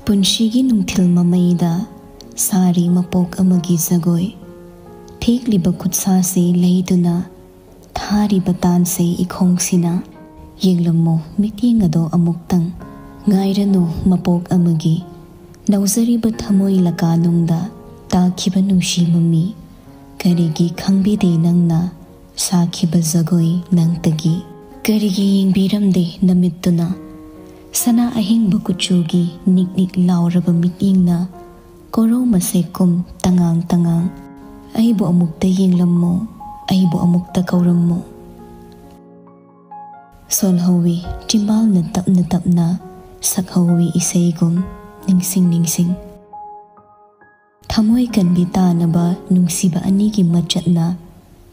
पुंशीगी नुंथिल ममैदा सारी मपोक अमगी जगोय थेकलिबा खुत्सा से लैदुना थारिबा तान से इखोंगसिना येंगलमो मिटिंग अदो अमुक्तंग गायरनो मपोक अमगी नौजरिबा थमोय लकानुंगदा ताखिबा नुंशी ममी करिगी खंगबिदे नंगना साखिबा जगोय नंगतगी करिगी येंगबिरमदे नमित्तुना सना अहिंग कुचुगी निक निक लाउरब मिटिंगना कोरो मसेकुम तंगांग तंगांग अइबो अमुक्ता येंगलम्मो अइबो अमुक्ता कौरम्मो सोलहौवी चिम्बालना तपना तपना सकहौवी इसैगुम निंगसिंग निंगसिंग थमोय कनबी तानबा नुंसीबा अनीगी मचटना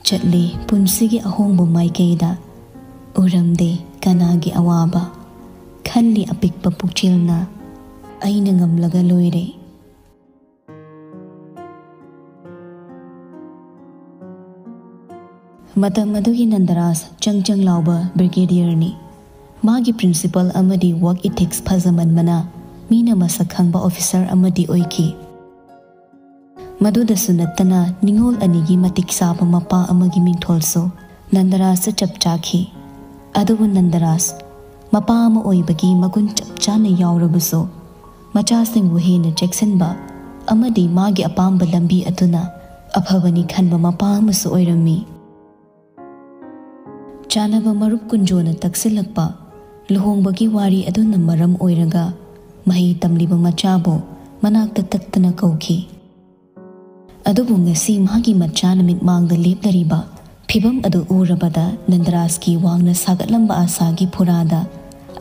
चटले पुंसीगी अहोंगबो माइकैदा उरमदे कनागी अवाबा खल्ली अपिकपा पुक्चिलना अइना ngamlaga लोइरे मतम मदुगी नंदरास चंगचंग लाउबा ब्रिगेडियरनी मागी प्रिंसिपल अमदी वर्क इथिक्स फजमन मना मीना मसक खंगबा ऑफिसर अमदी ओइकी मदुदा सुनत्तना निंगोल अनिगी मतिक साबा मपा अमगी मिंगथोलसो नंदरास चपचाखी अदुबु नंदरास मपा अमा ओइबगी मगुन चपचाना याउरबसो मचासिंगबु हेना चेक्सिनबा अमदी मागी अपाम्बा लंबी अदुना अफबनी खनबा मपा अमसु ओइरमी चानबा मरुप कुंजोना तक्सिलक्पा लुहोंगबगी वारी अदुना मरम ओइरगा मही तमलिबा मचाबो मनाक्ता तक्तना कौखी अदुबु ngasi मागी मचाना मिटमांगदा लेपलरिबा फिबम अदु उरबदा नंदरास की वांगना सागतलंबा आसागी फुरादा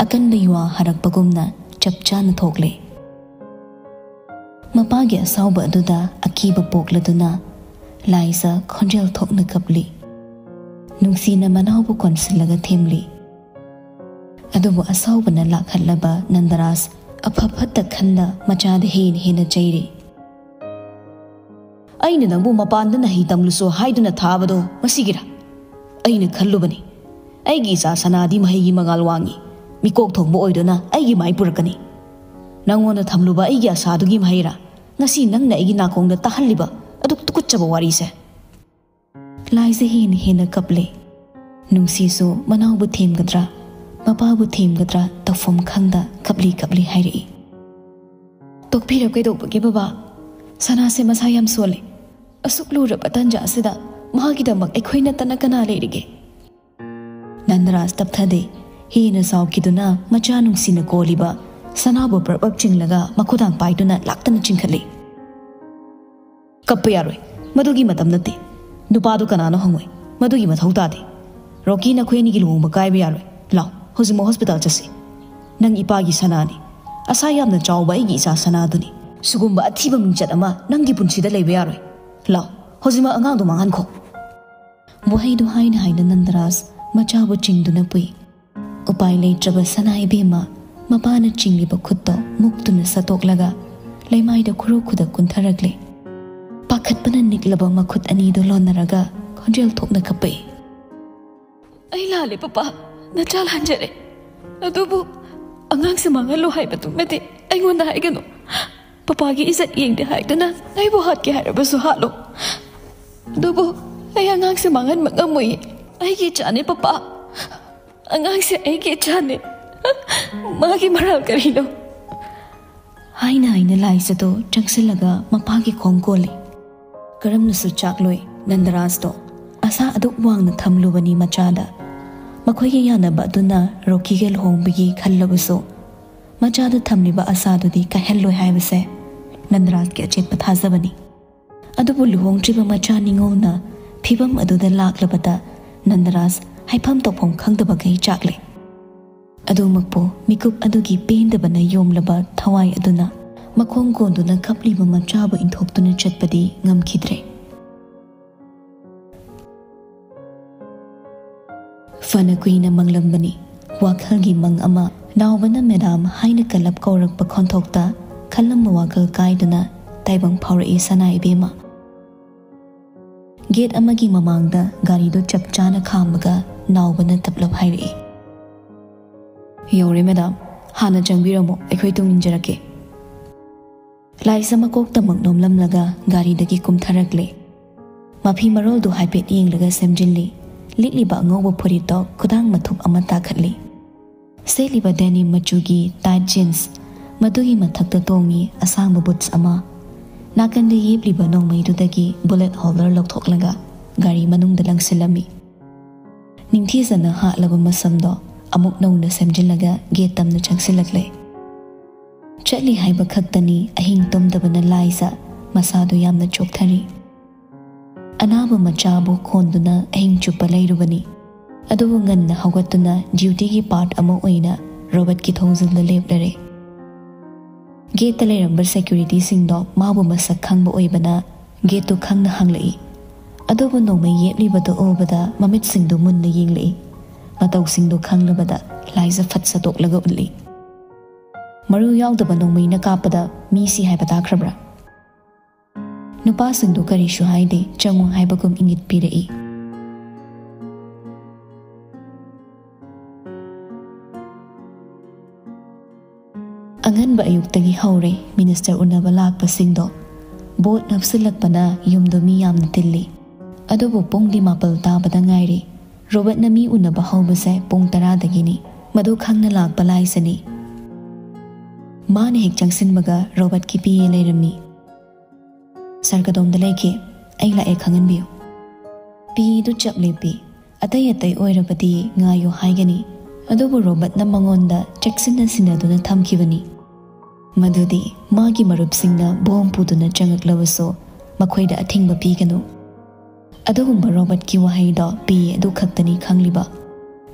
अकनबा युवा हरकपगुमना चपचाना थोकले मपागी असाउबा अदुदा अकीबा पोकलदुना लाइसा खोंजेल थोकना कपली नुंसीना मनाउबु कोनसिलगा थेमली अदुबु असाउबना लाखहल्लबा नंदरास अफफत्ता खंदा मचादा हेना चैरे अइना नंबु मपानदना हि तमलुसो हाइदुना थाबदो मसिगिरा अइना खल्लुबनी अइगी इचा सनादी महेगी मगाल वांगी मिकोक थोंबो ओइदुना अइगी माइ पुरकनी नंगोना थमलुबा अइगी आसादुगी महेरा ngasi nangna अइगी नाकोंगदा ताहल्लिबा अदुक तुकुच्चबा वारीसे लाइसे हेना कपले नुंसीसो मनाउबु थेमगद्रा मपाबु थेमगद्रा तफम खंगदा कपली कपली हाइरई तोकफिरब कैदोबगे बाबा सनासे मसा याम सोले असुक लुरब तंजा असिदा मागिदमक अखोइना तना कना लेरिगे नंदरास तपथदे हेना साउकिदुना मचा नुंसीना कोलिबा सनाबु प्रबब चिंगलगा मखुदांग पाइदुना लाक्तना चिंखले कप्प यारोय मदुगी मतम नते नुपादु कनानो हंगोय मदुगी मथौ तादे रोकी ना खोयनी की लुंग बकाय यारोय लाओ होजिमो हॉस्पिटल चसे नंग इपागी सनानी असा यामना चाउबा इगी इसा सनादुनी सुगुम्बा अथीबा मिंचत अमा नंगी पुंसीदा लेबा यारोय लाओ होजिमा अंगांदो मांगहनखो वहाइदु हाइना हाइना नंदरास मचाबु चिंगदुना पुई उपाय लेत्रबा सनाई बेमा मपाना चिंगलिबा खुत्तो मुक्तुना सतोकलगा लेमाइदा खुरो खुदा कुंथरगले पाखतपना निकलबा मखुत अनीदो लोनरगा खोंजेल थोकना कपई अइ लाले पपा नचाल हंजरे अदुबु अंगांग से मांगलो हाइबतु मेते अइगोंदा हाइगनो पपा की इज्जत येंगदे हाइदुना नैबो हात के हाइरबसु हालो दुबु अइ अंगांग से मांगन मगमोय अइगी चाने पपा अंगांग से अइगी चाने मागी मराल करिनो हाइना हाइना लाइसतो चंगसिलगा मपागी खोंगकोले करमनसु चाकलोय नंदरास तो असा अदुक वांगना थमलुबनी मचादा मखोयगे यानबा दुना रोकीगे लहोंबगी खल्लबसो मचादा थमलिबा असादुदी कहल्लोय हाइबसे नंदराज के अचेत पथाजबनी अदुबु लुहोंग्रिबा मचा निंगोना फिबम अदुदा लाक्लबदा नंदराज हाइफम तोफों खंगदबगै चाकले अदुमकपो मिकुप अदुगी पेंदबना योमलबा थवाई अदुना मखोंग कोंदुना कपलिबा मचाबु इंथोक्तुना चटपदी ngамखिद्रे फना कुइना मंगलंबनी वाखलगी मंग अमा नावबना मेदाम हाइना कलब कौरकपा खोंथोक्ता खलम वाखल कायदुना ताइबंग फावरई सनाई बेमा गेट अमगी ममांगदा गारीदो चपचाना खामबगा नावबना तपलब हाइरे योरे मेदाम हाना चंगबिरमो अखोय तुंगिंजरके लाइसा मकोक्ता मंगनोमलमलगा गारीदगी कुमथरकले माफी मरोलदो हाइपेट येंगलगा सेमजिनली लिटलिबा अंगोबो फुरितो खुदांग मथुप अमा ताखतली सेलिबा डेनिम मचुगी टाइट जीन्स मदुगी मथक्ता तोंगी असांग बुट्स अमा नाकंदे येबलिबा नोंमैदुदगी बुलेट होल्डर लौथोक्लगा गाड़ी मनुंगदा लंगसिलमी निंथीजना हालबा मसमदो अमुक नौना सेमजिनलगा गेट तमना चंगसिलकले चटली हाइबा खक्तनी अहिंग तुमदबना लाइसा मसादो यामना चोकथरी अनाबा मचाबो खोंदुना अहिंग चुप्पा लैरुबनी अदुबु ngन्ना हौगतुना ड्यूटी की पार्ट अमा ओइना रोबोट की थोंजिलदा लेपलरे गेट तलेरंबर सिक्योरिटी सिंगदो माबु मसक खंगबा ओइबना गेट तो खंगना हंगलई अदुबु नोंमै येबलिबदो ओबदा ममित सिंगदो मुन्ना येंगलई मतौ सिंगदो खंगलबदा लाइजा फत्सा तोकलगा उल्ली मरु यावदबा नोंमैना कापदा मीसी हाइबा ताखरब्रा नुपा सिंगदो करिशु हाइदे चंगु हाइबगुम इंगित पिरई अंगनबा अयुक्तगी हौरे मिनिस्टर उन्नबा लाकपा सिंगदो बोट नफसिलकपना युमदो मी यामना तिल्ली अदुबु पुंगदि मापल ताबदा ngairi रोबोट ना मी उन्नबा हौबसे पुंग 10 दगिनी मदु खंगना लाकपा लाइसनी माने हेक चंगसिनबगा रोबोट की पीए लेरमी सरकदोमदा लेके आई लाए खंगनबियो पीदु चपलेपी अतै अतै ओइरबदी ngaयो हाइगनी अदुबु रोबोट ना मंगोंदा चेक्सिना सिनादुना थमखिबनी मदुदी मागी मरुपसिंगना बोम पुदुना चंगकलवसो मखोइदा अथिंगबा पीगनु अदुगुम्बा रोबोट की वहाइदो पी अदु खक्तनी खंगलिबा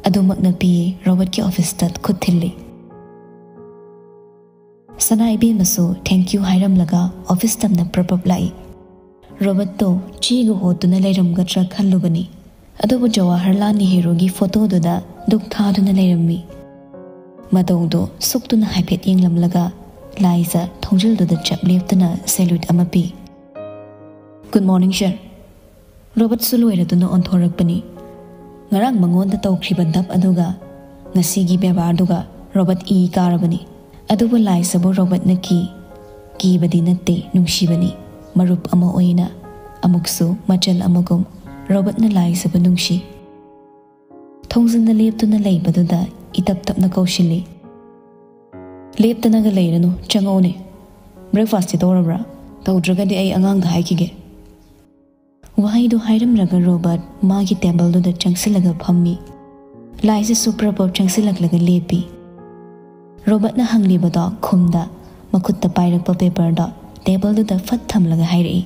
अदुमकना पी रोबोट की ऑफिस तत खुथिल्ली सनाइबे मसो थैंक यू हाइरमलगा ऑफिस तमना प्रपप लाई रोबोट तो चीगु होतुना लेरमगत्रा खल्लुबनी अदुबु जवाहरलाल नेहरू की फोटो दुदा दुख थादुना लेरमी मदौदो सुक्तुना हाइफेट येंगलमलगा लाइजा थोंजिलदुदा चपलेपतुना सैल्यूट अमा पी गुड मॉर्निंग सर रोबोट सुलोइरदुना ओंथोरकपनी ngarang mangonda tawkhriba dap aduga ngasigi bebar duga robot e karabani adubu lai sabo robot na ki badi natte nungshibani marup ama oina amuksu machal amagum robot na lai sabo nungshi thongzin na leptuna leibaduda itap tap na kaushili leptana ga leiranu changone breakfast torabra tawdraga di ai angang da haikige वहाई दो हाइरम रगा robot मागी table दो चंगसिलगा फम्मी लाइसे super pop चंगसिलगलगा लेपी robot ना हंगलीबदो खुमदा मखुत्ता पाइरकपा paper दो table दो फट थमलगा हाइरई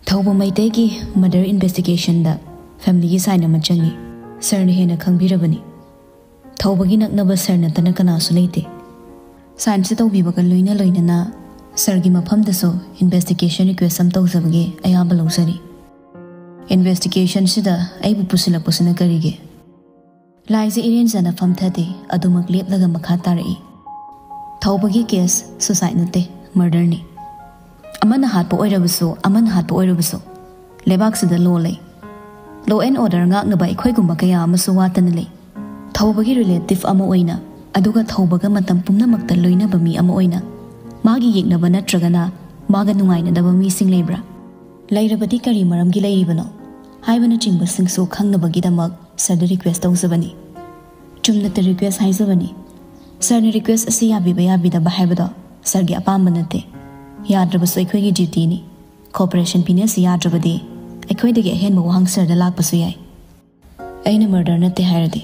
थौबो मैतेगी murder investigation दा family की sign अमा चंगी सर ने हेना खंगबिरबनी थौबगी नकनबा सर नतना कनासु लेते साइन से तौबीबगा लोइना लोइना सर की मफम दसो इन्वेस्टिगेशन रिक्वेस्ट सम तौजबगे अयाबा लौसरी इन्वेस्टिगेशन सिदा आइबु पुसिलकपसना करिगे लाइजे इरेंजना फमथदे अदुमक लेपलगा मखा तारई थौबगी केस सुसाइड नते मर्डर ने अमन हातपो ओइरबसो अमन हातपो ओइरबसो लेबाक सिदा लो ले लो एंड ऑर्डर ngaknaba इखोइगुम्बा कया अमसो वातना ले थौबगी रिलेटिव अमा ओइना अदुगा थौबगा मतम पुमनमक्ता लोइनबा मी अमा ओइना मागी येकनबा नत्रगना मागा नुंगाइनदबा मीसिंग लेब्रा लैरबदी करी मरमगी लैरिबनो हाइबना चिंगबा सिंगसो खंगनबगीदमक सरद रिक्वेस्ट तौजबनी चुमनत रिक्वेस्ट हाइजबनी सरने रिक्वेस्ट असी याबिबा याबिदबा हाइबदो सरगी अपाम नते याद्रबसो अखोइगी ड्यूटीनी कोऑपरेशन पिनेस याद्रबदी अखोइदगी अहेनबा वहांग सरद लाकपसु याय अइना मर्डर नते हाइरदी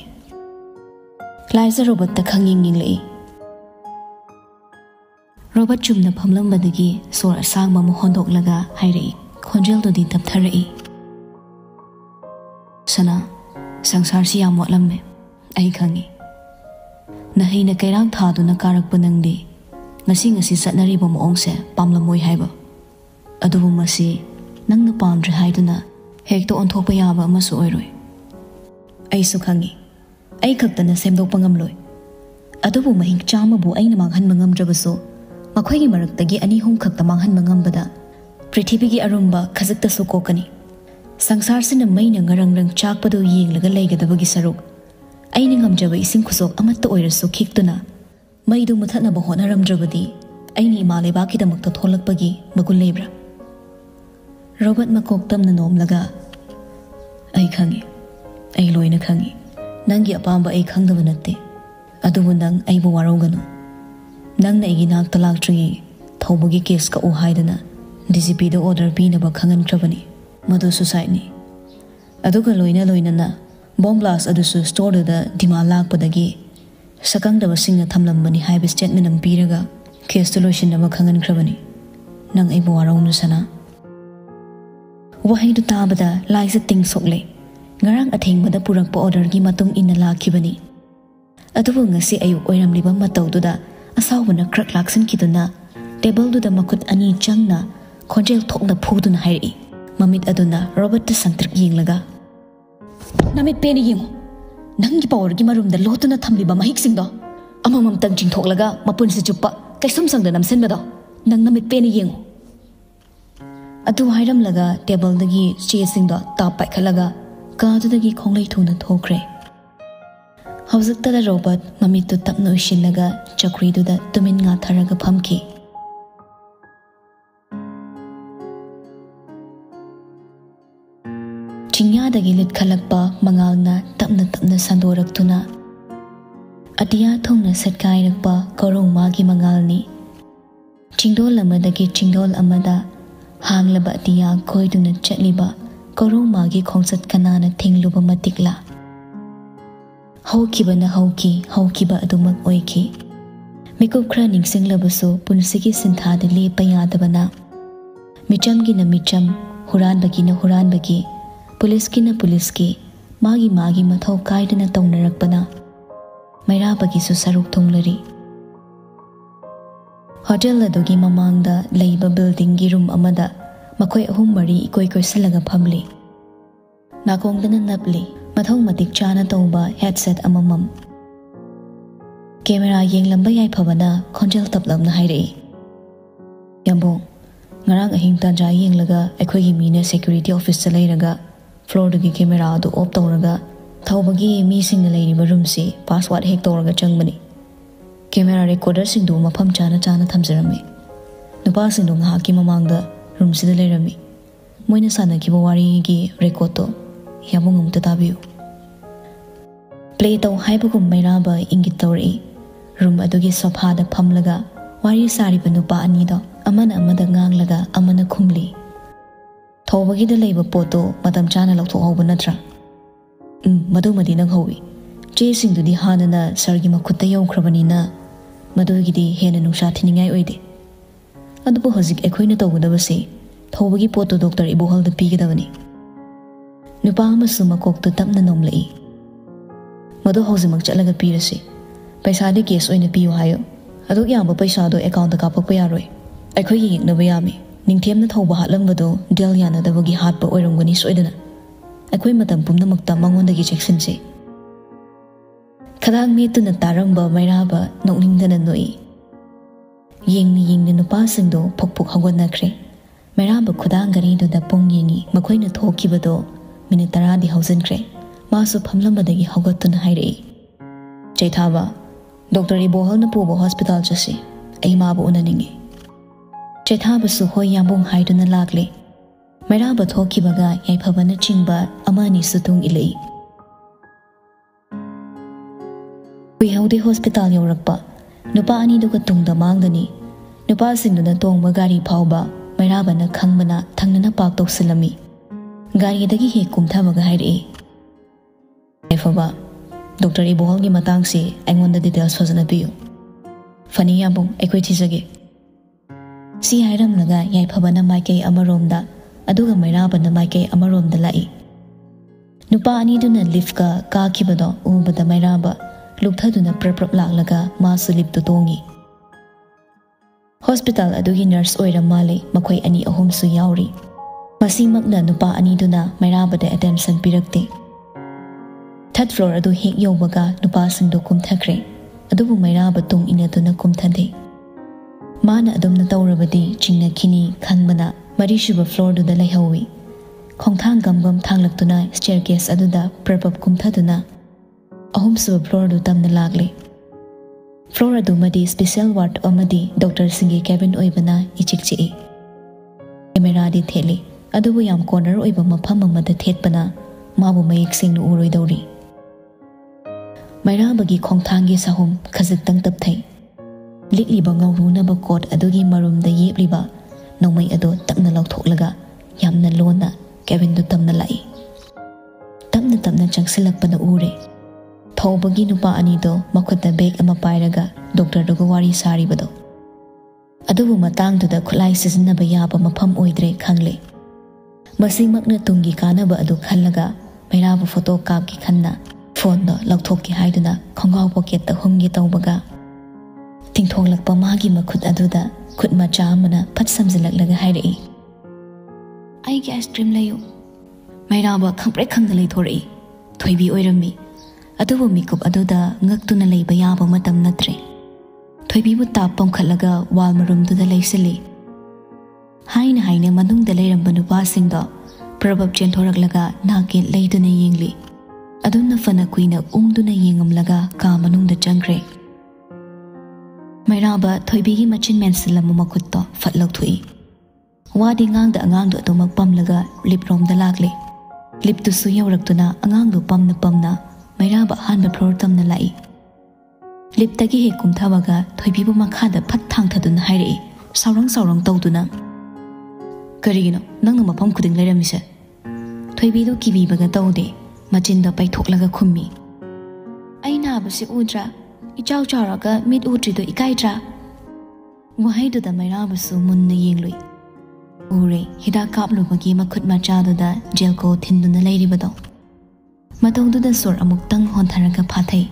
लाइजा रोबोट ता खंगिंगिंग लई Robert chumna phamlambadagi sor asangma mu hondoklaga hairei khonjel do di taptharai sana sangsar si yam watlamme ai khangi nahi na kairang thaduna karak panangdi ngasi satnari ba moongse pamlamoi haiba adubu masi nangna pamdre haiduna hekto onthokpa yaba amasu oiroi ai su khangi ai khaktana semdok pangamloi adubu mahing chama bu aina manghan mangamdrabaso makhoi gi maraktagi ani hum khakta manghan mangambada prithibigi arumba khazakta su kokani sangsar sina maina ngarang chakpadu yenglaga leigadabagi saruk aina ngamjaba ising khusok amatta oirasu khiktuna maidu muthatna ba honaramdrabadi aini imaleba kidamakta tholakpagi magul lebra Robert makok tamna nomlaga ai khangi ai loina khangi nangi apamba ai khangdaba natte adubu nang ai bu waroganu nang na igi nak talak tringi thobagi case ka u haidana DCP do order pina ba khangan krabani madu suicide ni aduga loina na bomb blast adusu store da dima lakpadagi sakang da basing na thamlambani high statement am piraga case solution na ba khangan krabani nang ai bu waronu sana wahai du tabada laisa ting sokle ngarang atheng bada purak pa order gi matung in la khibani adubu ngasi ayu oiram liba matau du da asawna crack laksan kiduna table du da makut ani changna khonjel thokna phuduna hairi mamit aduna Robert ta sangtrik yenglaga namit peni yeng nangi power gi marum da lotuna thamliba mahik singdo amamam tang jing thoklaga mapun se chuppa kaisum sangda namsen bado nang namit peni yeng adu hairam laga table dagi che singdo tap pai khalaga ka du dagi khonglei thuna thokre hawzakta da Robert mamit tu tapno shillaga chakri du da tumin nga tharaga phamki chingya dagi lit khalakpa mangalna tapna sandoraktuna atiya thongna setkai rakpa korong magi mangalni chingdol amadagi chingdol amada hanglaba atiya khoiduna chatliba korong magi khongsat kanana thingluba matikla haukibana haukiba adumak oiki mikop khra ningsinglabaso punsigi sinthada lepa yadabana michamgi na micham huranbagi na huranbagi पुलिसकी न पुलिसकी मागी मथौ कायदना तौनरकपना मैराबगी सु सरुक थोंगलरी hotel अदुगी ममांगदा लैबा building गी room अमदा मखोय अहुम मरी इकोय कोयसलगा फमली नाकोंगदना नपली मथौ मतिक चाना तौबा headset अममम camera येंगलंबा याय फबना खोंजल तपलमना हाइरे यंबो ngarang ahing tanja yenglaga akhoi मीने सिक्योरिटी ऑफिस च लैरगा फ्लोर की कैमरा दो ऑफ तौरगा थौबगी मी सिंग लेरिबा रूम से पासवर्ड हेक तौरगा चंगबनी कैमरा रिकॉर्डर सिंग दो मफम चाना थमजरमे नुपा सिंग दो ngha की ममांगदा रूम से लेरमी मोइना साना की वारी की रिकॉर्ड तो याबुंगम ताबियो प्ले तो हाइबगुम मैराबा इंगित तौरी रूम अदुगी सोफा दा फमलगा वारी सारिबा नुपा अनि दो amana amada nganglaga amana khumli thobagi da leiba poto matam chana lokthok hoba natra madu madi nang howi che sing du di hanana sargi makhutta yaukrabani na madu gi di hena nungsa thiningai oide adubo hojik ekhoina tawgada base thobagi poto doctor ibohal da pigidabani nupa amasu makok tu tapna nomlai madu hojimak chalaga pirase paisa de case oina piyo hayo adu yamba paisa do account da kapakpa yaroi अखोई यिंगनबा यामी निंगथेमना थौबा हालंबदो del यानदबगी हाटबा ओइरंगनी सोइदना अखोई मतम पुमनमक्ता मंगोंदगी चेक्सनसे खदांग मेतुना तारंबा मैराबा नोकनिंगदना नोई यिंगनी नुपासिंगदो फोकफोक हगोनख्रे मैराबा खुदांग गरीदुदा Pong यिंगी मखोइना थोकिबदो minute 10 दि हौजनख्रे मासु फमलंबदगी हगोतुना हाइरई चैथाबा doctor इबोहलना पुबो hospital चसे आई माबो उननिंगी चैथाबसु होय याबुंग हाइदुना लागले मैराबा थोकिबगा याइफबना चिंबा अमानी सुतुंग इलई कुइहौदे hospital यौरकपा नुपा अनि दुगा तुंगदा मांगदनी नुपा सिंगदुना तोंगबा गाड़ी फावबा मैराबना खंगबना थंगना पाक तौसलमी गाड़ीदगी हे कुमथाबगा हाइरे याइफबा डॉक्टर इबोहल की मतांग से एंगोंदा डिटेल्स फजना पियो फनी याबुंग एकोइ थिजगे सी हाइरमलगा याइफबना माइकई अमरोमदा अदुगा मैराबना माइकई अमरोमदा लाई नुपा अनीदुना लिफ्टका काखिबदो उबदा मैराबा लुक्थदुना प्रप्रप लाग्लगा मासु लिफ्टु तोंगी हॉस्पिटल अदुगी नर्स ओइरा माले मखोई अनी अहुमसु याउरी मसीमकना नुपा अनीदुना मैराबदा अटेंशन पिरक्ते थर्ड फ्लोर अदु हेक यौबगा नुपा सिंदो कुमथखरे अदुबु मैराबा तुंग इनदुना कुमथदे माना अदुमना तौरबदी चिंगना खिनी खंगबना मरीसुबा फ्लोर दुदा लैहौवी खोंथांग गमगम थांगलक्तुना स्टेयरकेस अदुदा प्रपप कुमथदुना अहुमसुबा फ्लोर दु तमना लागले फ्लोर अदुमदी स्पेशल वार्ड अमदी डॉक्टर सिंगी केबिन ओइबना इचिकची कैमरा दी थेले अदुबु याम कॉर्नर ओइबा मफम अमदा थेतपना माबु मयेक सिंगनु उरोइदौरी मैराबगी खोंथांगी साहुम खजिक्तंग तपथै लिखलिबा ngawrunaba कोट अदुगी मरुमदा येबलिबा नौमै अदो तकना लौथोकलगा यामना लोना केबिन दु तमना लाई तमना तमना चंगसिलकपना उरे थौबगी नुपा अनीदो मखुता बेग अमा पाइरगा डॉक्टर दुगो वारी सारिबदो अदुबु मतांगदुदा खुलाई सिजनबा याबा मफम ओइद्रे खंगले मसिमकना तुंगी कानबा अदु खल्लगा मैराबा फोटो कापकी खन्ना फोन दो लौथोककी हाइदुना खंगाव पॉकेट हुंगी तौबगा तिंथोंगलकपा मागी मखुत अदुदा खुद मचा अमना फट समजिलकलगा हाइरई आइगी आइसक्रीम लैयो मैराबा खंप्रे खंगना लैथोरई Thoibi ओइरमी अदुबु मिकुप अदुदा ngaktuna leiba yaba matam natre thoibibu tap pamkhatlaga wal marumduda leisili haina haina manungda leiramba nupa singda probab chenthoraklaga nake leiduna yengli aduna fana kuina ungduna yengamlaga ka manungda changre mairaba thoibigi machin mensilamu makutto fatlok thui wadi ngangda angangdu adumak pamlaga lipromda lagle liptu su yawraktuna angangdu pamna मैराबा हानबा floor तमना लाई लिफ्टगी हे कुमथाबगा थोइबिबु मखादा फट थांगथदुना हाइरई सावरंग तौदुना करिगिनो नंग मफम खुदिंग लेरमिसे थोइबिदु किबिबगा तौदे मचिंदा पैथोकलगा खुम्मी आइना बसे उद्रा इचाउ चारागा मिट उट्रिदो इकाइद्रा वहाइदुदा मैराबसु मुन्ना येंगलुई उरे हिदा कापलुबगी मखुद मचादुदा जेलको थिंदुना लेरिबदो मतौदुदा सोर अमुक्तंग होंथरगा फाथै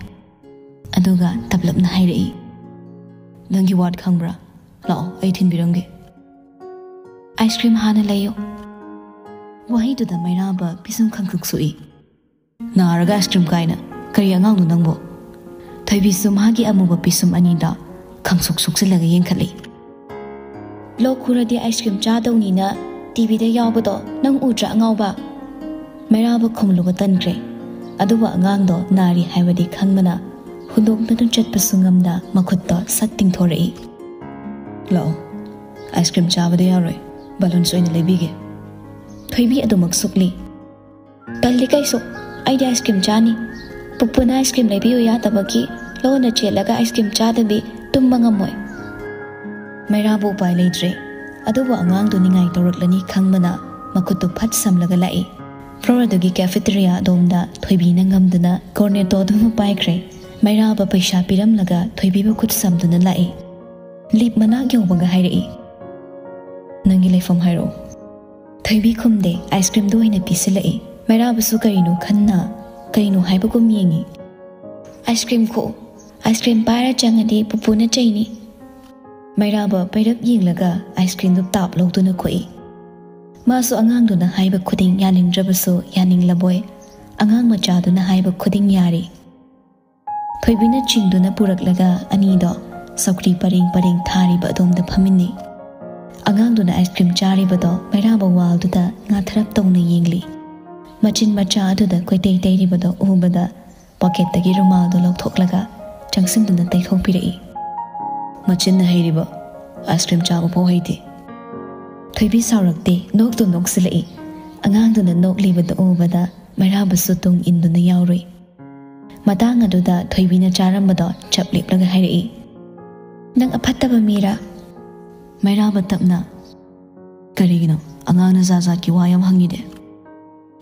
अदुगा तबलबना हाइरई नंगी वार्ड खंगब्रा लाओ आई थिनबिरंगे आइसक्रीम हाना लैयो वहाइदुदा मैराबा पिसुम खंगखुक्सुई नारगा आइसक्रीम काइना करि अंगांगनु नंगबो थैबिसु मागी अमुबा पिसुम अनिदा खंगसुक सुक्सिलगा येंखलै लोखुरदि आइसक्रीम चादौनीना टीवी दा यावबदो नंग उद्रा अंगावबा मैराबा खुमलुबा तनग्रे अदुबा अंगांगदो नारी हाइबदी खंगमना हुदोंदनु चटपसु ngamda मखुत्तो सत्तिंग थोरई लाओ आइसक्रीम चाबदे यारोय बलून सोइना लेबिगे थोइबी अदुमक सुकली तल्ली कैसो आइदि आइसक्रीम चानी पुपुना आइसक्रीम लेबियो यादबकी लोना चेलगा आइसक्रीम चादबी तुम्बा ngamoi मैराबो पाइ लेद्रे अदुबा अंगांगदो निंगाइ तौरकलनी खंगमना मखुत्तो फट समलगा लाई फ्लोरदुगी कैफेटेरिया दोमदा थोइबीना ngamduna cornetto दुम पाइख्रे मैराबा पैसा पिरमलगा थोइबीबा खुद समदुना लाई लिप मना ग्यौबगा हाइरई नंगी लेफम हाइरो थोइबी खुमदे आइसक्रीम दो हिना पिसिलई मैराबसु करिनु खन्ना करिनु हाइबगुम येंगी आइसक्रीम पारा चंगदी पुपुना चैनी मैराबा पैरप येंगलगा आइसक्रीम दु ताप लौदुना खोई मासु अंगांगदुना हाइबा खुदिंग यानिंग्रबसु यानिंगलबोय अंगांग मचादुना हाइबा खुदिंग यारी थोइबिना चिंगदुना पुरकलगा अनीदो सौक्री परेंग थारिबा अदोमदा फमिन्नी अंगांगदुना आइसक्रीम चारिबदो मैराबा वालदुदा ngathrak तौना येंगली मचिन मचा अदुदा कोइतै तैरिबदो उबदा पॉकेटतगी रुमालदो लौथोकलगा चंगसिंदुना तैथोकपिरई मचिन हैरिबा आइसक्रीम चाबा फौ हैते थोइबी सावरक्ते नोकदो नोक्सिलई अंगांगदुना नोकलिबदो उबदा मैराबसु तुंग इंदुना यावरोई मतांग अदुदा थोइबीना चारमबदो चपलेपलगा हाइरई नंग अफत्तबा मीरा मैराबा तपना करिगिनो अंगांगना जाजा की वायम हंगिदे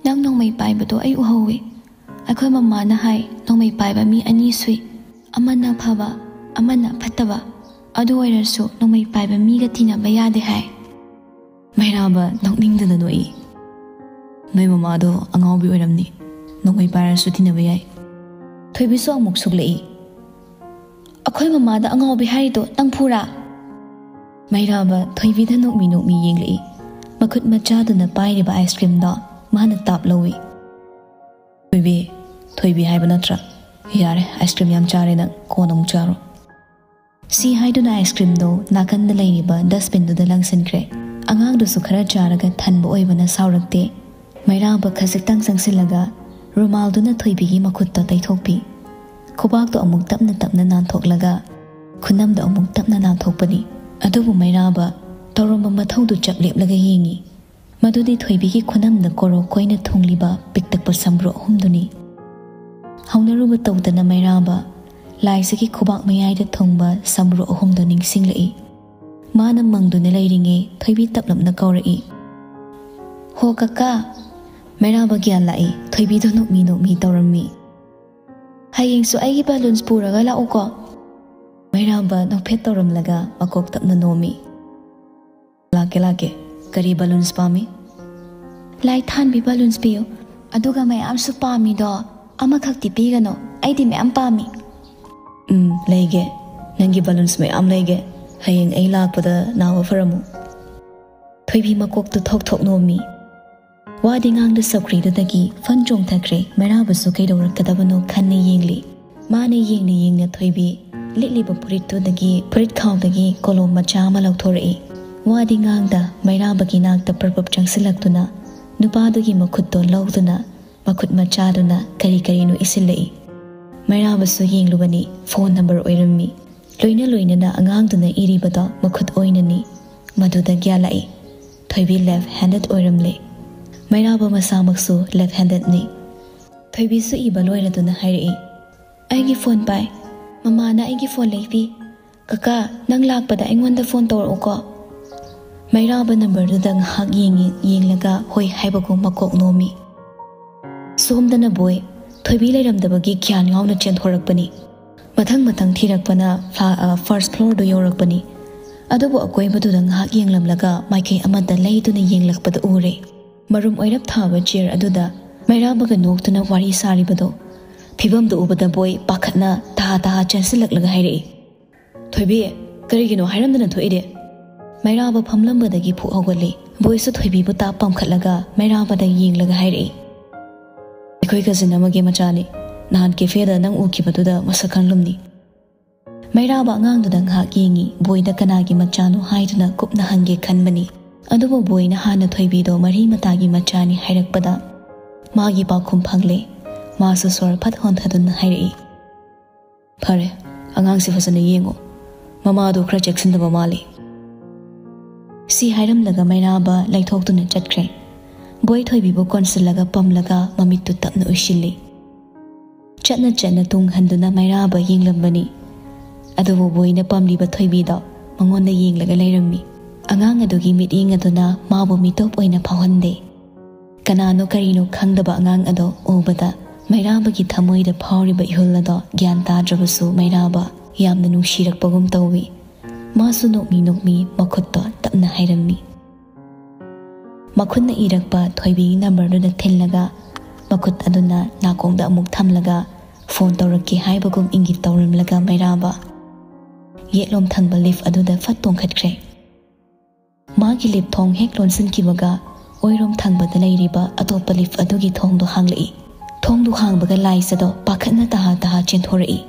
नंग नोंमै पाइबदो आई उहौवे अखोय मम्माना हाय नोंमै पाइबा मी अनी सुई अमना फबा अमना फत्तबा ꯑꯗꯨ ꯑꯣꯏꯔꯁꯨ ꯅꯣꯡꯃꯩ ꯄꯥꯏꯕ ꯃꯤꯒ ꯇꯤꯟꯅꯕ ꯌꯥꯗꯦ ꯍꯥꯏ꯫ ꯃꯩꯔꯥꯕ ꯅꯣꯛꯅꯤꯡꯗꯅ ꯅꯣꯛꯏ꯫ ꯅꯣꯏ ꯃꯃꯥꯗꯣ ꯑꯉꯥꯎꯕꯤ ꯑꯣꯏꯔꯝꯅꯤ, ꯅꯣꯡꯃꯩ ꯄꯥꯏꯔꯁꯨ ꯇꯤꯟꯅꯕ ꯌꯥꯏ꯫ ꯊꯣꯏꯕꯤꯁꯨ ꯑꯃꯨꯛ ꯁꯨꯛꯂꯛꯏ꯫ ꯑꯩꯈꯣꯏ ꯃꯃꯥꯗ ꯑꯉꯥꯎꯕꯤ ꯍꯥꯏꯔꯤꯗꯣ ꯅꯪ ꯐꯨꯔꯥ? ꯃꯩꯔꯥꯕ ꯊꯣꯏꯕꯤꯗ ꯅꯣꯛꯃꯤ ꯅꯣꯛꯃꯤ ꯌꯦꯡꯂꯛꯏ꯫ ꯃꯈꯨꯠ ꯃꯆꯥꯗꯨꯅ ꯄꯥꯏꯔꯤꯕ ꯑꯥꯏꯁ ꯀ꯭ꯔꯤꯝꯗꯣ ꯃꯥꯅ ꯇꯥꯞ ꯂꯧꯏ꯫ ꯊꯣꯏꯕꯤ ꯍꯥꯏꯕ ꯅꯠꯇ꯭ꯔꯥ? ꯌꯥꯔꯦ, ꯑꯥꯏꯁ ꯀ꯭ꯔꯤꯝ ꯌꯥꯝ ꯆꯥꯔꯦ ꯅꯪ, ꯀꯣꯟꯅ ꯑꯃꯨꯛ ꯆꯥꯔꯣ꯫ ꯁꯤ ꯍꯥꯏꯗꯨꯅ ꯑꯥꯏꯁ ꯀ꯭ꯔꯤꯝꯗꯣ ꯅꯥꯀꯟꯗ ꯂꯩꯔꯤꯕ ꯗꯁꯕꯤꯟꯗꯨꯗ ꯂꯪꯁꯤꯟꯈ꯭ꯔꯦ꯫ ꯑꯉꯥꯡꯗꯨꯁꯨ ꯈꯔ ꯆꯥꯔꯒ ꯊꯟꯕ ꯑꯣꯏꯕꯅ ꯁꯥꯎꯔꯛꯇꯦ꯫ ꯃꯩꯔꯥꯕ ꯈꯖꯤꯛꯇꯪ ꯆꯪꯁꯤꯜꯂꯒ ꯔꯨꯃꯥꯜꯗꯨꯅ ꯊꯣꯏꯕꯤꯒꯤ ꯃꯈꯨꯠꯇ ꯇꯩꯊꯣꯛꯄꯤ꯫ ꯈꯨꯕꯥꯛꯇꯣ ꯑꯃꯨꯛ ꯇꯞꯅ ꯇꯞꯅ ꯅꯥꯟꯊꯣꯛꯂꯒ ꯈꯨꯅꯝꯗ ꯑꯃꯨꯛ ꯇꯞꯅ ꯅꯥꯟꯊꯣꯛꯄꯅꯤ꯫ ꯑꯗꯨꯕꯨ ꯃꯩꯔꯥꯕ ꯇꯧꯔꯝꯕ ꯃꯊꯧꯗꯨ ꯆꯞ ꯂꯦꯞꯂꯒ ꯌꯦꯡꯉꯤ꯫ ꯃꯗꯨꯗꯤ ꯊꯣꯏꯕꯤꯒꯤ ꯈꯨꯅꯝꯗ ꯀꯣꯔꯣꯛ ꯀꯣꯏꯅ ꯊꯨꯡꯂꯤꯕ ꯄꯤꯛꯇꯛꯄ ꯁꯝꯕ꯭ꯔꯨ ꯑꯍꯨꯝꯗꯨꯅꯤ꯫ ꯍꯧꯅꯔꯨꯕ ꯇꯧꯗꯅ ꯃꯩꯔꯥꯕ ꯂꯥꯏꯁꯤꯒꯤ ꯈꯨꯕꯥꯛ ꯃꯌꯥꯏꯗ ꯊꯨꯡꯕ ꯁꯝꯕ꯭ꯔꯨ ꯑꯍꯨꯝꯗꯨ ꯅꯤꯡꯁꯤꯡꯂꯛꯏ꯫ ꯃꯥꯅ ꯃꯪꯗꯨꯅ ꯂꯩꯔꯤꯉꯩ ꯊꯣꯏꯕꯤ ꯇꯞꯂꯞꯅ ꯀꯧꯔꯛꯏ꯫ ꯍꯣ ꯀꯀꯥ꯫ ꯃꯩꯔꯥꯕ ꯒ꯭ꯌꯥꯟ ꯂꯥꯛꯏ꯫ ꯊꯣꯏꯕꯤꯗꯣ ꯅꯣꯛꯃꯤ ꯅꯣꯛꯃꯤ ꯇꯧꯔꯝꯃꯤ꯫ ꯍꯌꯦꯡꯁꯨ ꯑꯩꯒꯤ ꯕꯂꯨꯟꯁ ꯄꯨꯔꯒ ꯂꯥꯛꯎꯀꯣ꯫ ꯃꯩꯔꯥꯕ ꯅꯣꯛꯐꯦꯠ ꯇꯧꯔꯝꯂꯒ ꯃꯀꯣꯛ ꯇꯞꯅ ꯅꯣꯝꯃꯤ꯫ ꯂꯥꯛꯀꯦ꯫ ꯀꯔꯤ ꯕꯂꯨꯟꯁ ꯄꯥꯝꯃꯤ? ꯂꯥꯏ ꯊꯥꯟꯕꯤ ꯕꯂꯨꯟꯁ ꯄꯤꯌꯨ, ꯑꯗꯨꯒ ꯃꯌꯥꯝꯁꯨ ꯄꯥꯝꯃꯤꯗꯣ ꯑꯃꯈꯛꯇꯤ ꯄꯤꯒꯅꯣ, ꯑꯩꯗꯤ ꯃꯌꯥꯝ ꯄꯥꯝꯃꯤ꯫ ꯂꯩꯒꯦ, ꯅꯪꯒꯤ ꯕꯂꯨꯟꯁ ꯃꯌꯥꯝ ꯂꯩꯒꯦ, ꯍꯌꯦꯡ ꯑꯩ ꯂꯥꯛꯄꯗ ꯅꯥꯕ ꯐꯔꯝꯃꯨ꯫ ꯊꯣꯏꯕꯤ ꯃꯀꯣꯛꯇꯨ ꯊꯣꯛ ꯊꯣꯛ ꯅꯣꯝꯃꯤ꯫ ꯋꯥꯗꯤ ꯉꯥꯡꯗ ꯆꯧꯀ꯭ꯔꯤꯗꯨꯗꯒꯤ ꯐꯟ ꯆꯣꯡꯊꯈ꯭ꯔꯦ꯫ ꯃꯩꯔꯥꯕꯁꯨ ꯀꯩꯗꯧꯔꯛꯀꯗꯕꯅꯣ ꯈꯟꯅ ꯌꯦꯡꯂꯤ꯫ ꯃꯥꯅ ꯌꯦꯡꯅ ꯊꯣꯏꯕꯤ ꯂꯤꯠꯂꯤꯕ ꯐꯨꯔꯤꯠ ꯈꯥꯎꯗꯒꯤ ꯀꯣꯂꯣꯝ ꯃꯆꯥ ꯑꯃ ꯂꯧꯊꯣꯔꯛꯏ꯫ ꯋꯥꯗꯤ ꯉꯥꯡꯗ ꯃꯩꯔꯥꯕꯒꯤ ꯅꯥꯛꯇ ꯄꯔꯄꯞ ꯆꯪꯁꯤꯜꯂꯛꯇꯨꯅ ꯅꯨꯄꯥꯗꯨꯒꯤ ꯃꯈꯨꯠꯇꯣ ꯂꯧꯗꯨꯅ ꯃꯈꯨꯠ ꯃꯆꯥꯗꯨꯅ ꯀꯔꯤꯅꯣ ꯏꯁꯤꯜꯂꯛꯏ꯫ ꯃꯩꯔꯥꯕꯁꯨ ꯌꯦꯡꯂꯨꯕꯅꯤ, ꯐꯣꯟ ꯅꯝꯕꯔ ꯑꯣꯏꯔꯝꯃꯤ꯫ ꯂꯣꯏꯅꯅ ꯑꯉꯥꯡꯗꯨꯅ ꯏꯔꯤꯕꯗꯣ ꯃꯈꯨꯠ ꯑꯣꯏꯅꯅꯤ꯫ ꯃꯗꯨꯗ ꯒ꯭ꯌꯥꯟ ꯂꯥꯛꯏ, ꯊꯣꯏꯕꯤ ꯂꯦꯐ ꯍꯦꯟꯗꯦꯗ ꯑꯣꯏꯔꯝꯂꯦ꯫ ꯃꯩꯔꯥꯕ ꯃꯁꯥꯃꯛꯁꯨ ꯂꯦꯐ ꯍꯦꯟꯗꯦꯗꯅꯤ꯫ ꯊꯣꯏꯕꯤꯁꯨ ꯏꯕ ꯂꯣꯏꯔꯗꯨꯅ ꯍꯥꯏꯔꯛꯏ꯫ ꯑꯩꯒꯤ ꯐꯣꯟ ꯄꯥꯏ, ꯃꯃꯥꯅ ꯑꯩꯒꯤ ꯐꯣꯟ ꯂꯩꯕꯤ꯫ ꯀꯀꯥ, ꯅꯪ ꯂꯥꯛꯄꯗ ꯑꯩꯉꯣꯟꯗ ꯐꯣꯟ ꯇꯧꯔꯛꯎꯀꯣ꯫ ꯃꯩꯔꯥꯕ ꯅꯝꯕꯔꯗꯨꯗ ꯉꯥꯏꯍꯥꯛ ꯌꯦꯡꯂꯒ ꯍꯣꯏ ꯍꯥꯏꯕꯒꯨꯝ ꯃꯀꯣꯛ ꯅꯣꯝꯃꯤ꯫ ꯁꯣꯝꯗꯅ ꯕꯣꯏ ꯊꯣꯏꯕꯤ ꯂꯩꯔꯝꯗꯕꯒꯤ ꯒ꯭ꯌꯥꯟ ꯉꯥꯎꯅ ꯆꯦꯟꯊꯣꯔꯛꯄꯅꯤ꯫ ꯃꯊꯪ ꯊꯤꯔꯛꯄꯅ ꯐꯥꯔꯁꯠ ꯐ꯭ꯂꯣꯔꯗꯨ ꯌꯧꯔꯛꯄꯅꯤ꯫ ꯑꯗꯨꯕꯨ ꯑꯀꯣꯏꯕꯗꯨꯗ ꯉꯥꯏꯍꯥꯛ ꯌꯦꯡꯂꯝꯂꯒ ꯃꯥꯏꯀꯩ ꯑꯃꯗ ꯂꯩꯗꯨꯅ ꯌꯦꯡꯂꯛꯄꯗ ꯎꯔꯦ꯫ ꯃꯔꯨꯝ ꯑꯣꯏꯔꯞ ꯊꯥꯕ ꯆꯤꯌꯔ ꯑꯗꯨꯗ ꯃꯩꯔꯥꯕꯒ ꯅꯣꯛꯇꯨꯅ ꯋꯥꯔꯤ ꯁꯥꯔꯤꯕꯗꯣ꯫ ꯐꯤꯕꯝꯗꯨ ꯎꯕꯗ ꯕꯣꯏ ꯄꯥꯈꯠꯅ ꯇꯍꯥ ꯆꯦꯟꯁꯤꯜꯂꯛꯂꯒ ꯍꯥꯏꯔꯛꯏ꯫ ꯊꯣꯏꯕꯤ, ꯀꯔꯤꯒꯤꯅꯣ ꯍꯥꯏꯔꯝꯗꯅ ꯊꯣꯛꯏꯗꯤ? ꯃꯩꯔꯥꯕ ꯐꯝꯂꯝꯕꯗꯒꯤ ꯐꯨꯛ ꯍꯧꯒꯠꯂꯤ꯫ ꯕꯣꯏꯁꯨ ꯊꯣꯏꯕꯤꯕꯨ ꯇꯥꯞ ꯄꯝꯈꯠꯂꯒ ꯃꯩꯔꯥꯕꯗ ꯌꯦꯡꯂꯒ ꯍꯥꯏꯔꯛꯏ꯫ ꯑꯩꯈꯣꯏ ꯀꯖꯤꯟ ꯑꯃꯒꯤ ꯃꯆꯥꯅꯤ, ꯅꯍꯥꯟ ꯀꯦꯐꯦꯗ ꯅꯪ ꯎꯈꯤꯕꯗꯨꯗ ꯃꯁꯛ ꯈꯪꯂꯝꯅꯤ꯫ ꯃꯩꯔꯥꯕ ꯑꯉꯥꯡꯗꯨꯗ ꯉꯥꯏꯍꯥꯛ ꯌꯦꯡꯉꯤ꯫ ꯕꯣꯏꯗ ꯀꯅꯥꯒꯤ ꯃꯆꯥꯅꯣ ꯍꯥꯏꯗꯨꯅ ꯀꯨꯞꯅ ꯍꯪꯒꯦ ꯈꯟꯕꯅꯤ꯫ ꯑꯗꯨꯕꯨ ꯕꯣꯏꯅ ꯍꯥꯟꯅ ꯊꯣꯏꯕꯤꯗꯣ ꯃꯔꯤ ꯃꯇꯥꯒꯤ ꯃꯆꯥꯅꯤ ꯍꯥꯏꯔꯛꯄꯗ ꯃꯥꯒꯤ ꯄꯥꯎꯈꯨꯝ ꯐꯪꯂꯦ꯫ ꯃꯥꯁꯨ ꯁꯣꯔ ꯐꯠ ꯍꯣꯟꯊꯗꯨꯅ ꯍꯥꯏꯔꯛꯏ꯫ ꯐꯔꯦ, ꯑꯉꯥꯡꯁꯤ ꯐꯖꯅ ꯌꯦꯡꯉꯣ, ꯃꯃꯥꯗꯣ ꯈꯔ ꯆꯦꯛꯁꯤꯟꯗꯕ ꯃꯥꯜꯂꯤ꯫ ꯁꯤ ꯍꯥꯏꯔꯝꯂꯒ ꯃꯩꯔꯥꯕ ꯂꯩꯊꯣꯛꯇꯨꯅ ꯆꯠꯈ꯭ꯔꯦ꯫ ꯕꯣꯏ ꯊꯣꯏꯕꯤꯕꯨ ꯀꯣꯟꯁꯤꯜꯂꯒ ꯄꯝꯂꯒ ꯃꯃꯤꯠꯇꯨ ꯇꯞꯅ ꯎꯏꯁꯤꯜꯂꯤ꯫ ꯆꯠꯅ ꯇꯨꯡ ꯍꯟꯗꯨꯅ ꯃꯩꯔꯥꯕ ꯌꯦꯡꯂꯝꯕꯅꯤ꯫ ꯑꯗꯨꯕꯨ ꯕꯣꯏꯅ ꯄꯝꯂꯤꯕ ꯊꯣꯏꯕꯤꯗꯣ ꯃꯉꯣꯟꯗ ꯌꯦꯡꯂꯒ ꯂꯩꯔꯝꯃꯤ꯫ ꯑꯉꯥꯡ ꯑꯗꯨꯒꯤ ꯃꯤꯠꯌꯦꯡ ꯑꯗꯨꯅ ꯃꯥꯕꯨ ꯃꯤꯇꯣꯞ ꯑꯣꯏꯅ ꯐꯥꯎꯍꯟꯗꯦ꯫ ꯀꯅꯥꯅꯣ ꯀꯔꯤꯅꯣ ꯈꯪꯗꯕ ꯑꯉꯥꯡ ꯑꯗꯣ ꯎꯕꯗ ꯃꯩꯔꯥꯕꯒꯤ ꯊꯃꯣꯏꯗ ꯐꯥꯎꯔꯤꯕ ꯏꯍꯨꯜ ꯑꯗꯣ ꯒ꯭ꯌꯥꯟ ꯇꯥꯗ꯭ꯔꯕꯁꯨ ꯃꯩꯔꯥꯕ ꯌꯥꯝꯅ ꯅꯨꯡꯁꯤꯔꯛꯄꯒꯨം ꯇꯧꯏ꯫ ꯃꯥꯁꯨ ꯅꯣꯛꯃꯤ ꯃꯈꯨꯠꯇꯣ ꯇꯞꯅ ꯍꯥꯏꯔꯝꯃꯤ꯫ ꯃꯈꯨꯠꯅ ꯏꯔꯛꯄ ꯊꯣꯏꯕꯤꯒꯤ ꯅꯝꯕꯔꯗꯨꯗ ꯊꯤꯜꯂꯒ ꯃꯈꯨꯠ ꯑꯗꯨꯅ ꯅꯥꯀꯣꯡꯗ ꯑꯃꯨꯛ ꯊꯝꯂꯒ ꯐꯣꯟ ꯇꯧꯔꯛꯀꯦ ꯍꯥꯏꯕꯒꯨꯝ ꯏꯪꯒꯤꯠ ꯇꯧꯔꯝꯂꯒ ꯃꯩꯔꯥꯕ ꯌꯦꯠꯂꯣꯝ ꯊꯪꯕ ꯂꯤꯐ ꯑꯗꯨꯗ ꯐꯠ ꯇꯣꯡꯈꯠꯈ꯭ꯔꯦ꯫ ꯃꯥꯒꯤ ꯂꯤꯐ ꯊꯣꯡ ꯍꯦꯛ ꯂꯣꯟꯁꯤꯟꯈꯤꯕꯒ ꯑꯣꯏꯔꯣꯝ ꯊꯪꯕꯗ ꯂꯩꯔꯤꯕ ꯑꯇꯣꯞꯄ ꯂꯤꯐ ꯑꯗꯨꯒꯤ ꯊꯣꯡꯗꯣ ꯍꯥꯡꯂꯛꯏ꯫ ꯊꯣꯡꯗꯣ ꯍꯥꯡꯕꯒ ꯂꯥꯏꯁꯗꯣ ꯄꯥꯈꯠꯅ ꯇꯍꯥ ꯆꯦꯟꯊꯣꯔꯛꯏ꯫